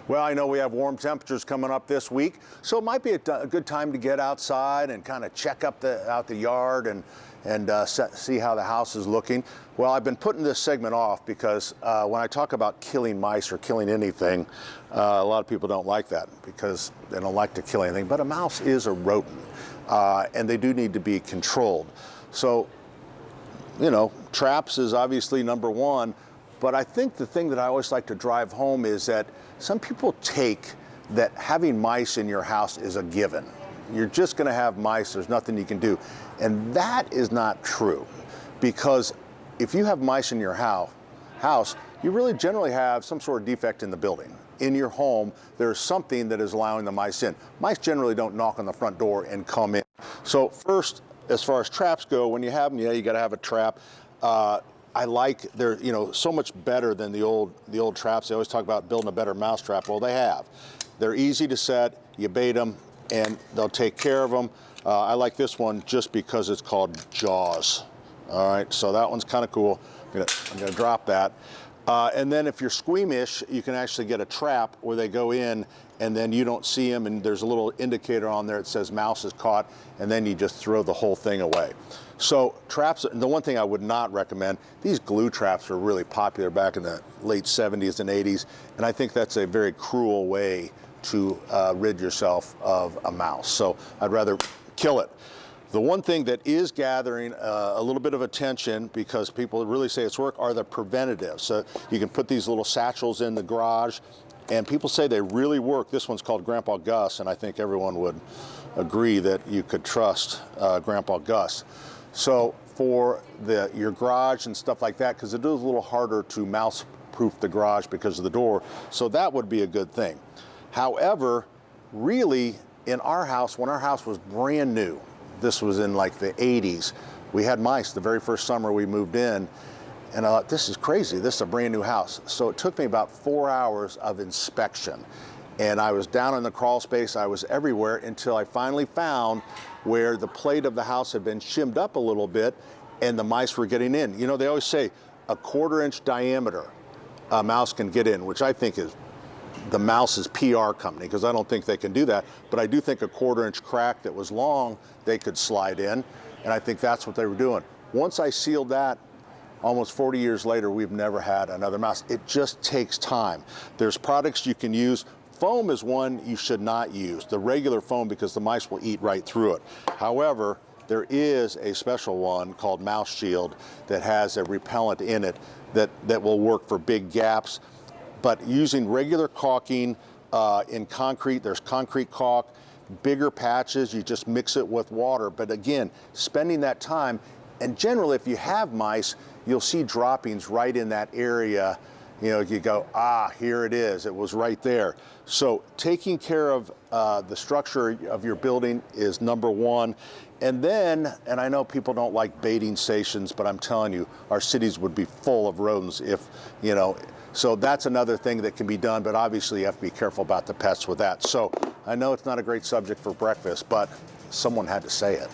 Well, I know we have warm temperatures coming up this week, so it might be a good time to get outside and kind of check out the yard and see how the house is looking. Well, I've been putting this segment off because when I talk about killing mice or killing anything, a lot of people don't like that because they don't like to kill anything. But a mouse is a rodent, and they do need to be controlled. So, you know, traps is obviously number one. But I think the thing that I always like to drive home is that some people take that having mice in your house is a given. You're just going to have mice, there's nothing you can do. And that is not true, because if you have mice in your house, you really generally have some sort of defect in the building. In your home, there's something that is allowing the mice in. Mice generally don't knock on the front door and come in. So first, as far as traps go, when you have them, yeah, you got to have a trap. I like they're so much better than the old traps. They always talk about building a better mouse trap. Well, they have. They're easy to set. You bait them, and they'll take care of them. I like this one just because it's called Jaws. All right, so that one's kind of cool. I'm gonna drop that. And then if you're squeamish, you can actually get a trap where they go in and then you don't see them, and there's a little indicator on there that says mouse is caught, and then you just throw the whole thing away. So traps, the one thing I would not recommend, these glue traps were really popular back in the late 70s and 80s, and I think that's a very cruel way to rid yourself of a mouse. So I'd rather kill it. The one thing that is gathering a little bit of attention, because people really say it's work, are the preventatives. So you can put these little satchels in the garage, and people say they really work. This one's called Grandpa Gus, and I think everyone would agree that you could trust Grandpa Gus. So for your garage and stuff like that, because it is a little harder to mouse-proof the garage because of the door, so that would be a good thing. However, really, in our house, when our house was brand new, this was in like the 80s, we had mice the very first summer we moved in, and I thought, this is crazy, this is a brand new house. So it took me about 4 hours of inspection, and I was down in the crawl space, I was everywhere, until I finally found where the plate of the house had been shimmed up a little bit and the mice were getting in. You know, they always say a 1/4-inch diameter a mouse can get in, which I think is the mouse's PR company, because I don't think they can do that, but I do think a 1/4-inch crack that was long, they could slide in, and I think that's what they were doing. Once I sealed that, almost 40 years later, we've never had another mouse. It just takes time. There's products you can use. Foam is one you should not use, the regular foam, because the mice will eat right through it. However, there is a special one called Mouse Shield that has a repellent in it that will work for big gaps. But using regular caulking in concrete, there's concrete caulk, bigger patches, you just mix it with water. But again, spending that time, and generally if you have mice, you'll see droppings right in that area. You know, you go, ah, here it is, it was right there. So taking care of the structure of your building is number one. And then, and I know people don't like baiting stations, but I'm telling you, our cities would be full of rodents if, you know, so that's another thing that can be done, but obviously you have to be careful about the pests with that. So I know it's not a great subject for breakfast, but someone had to say it.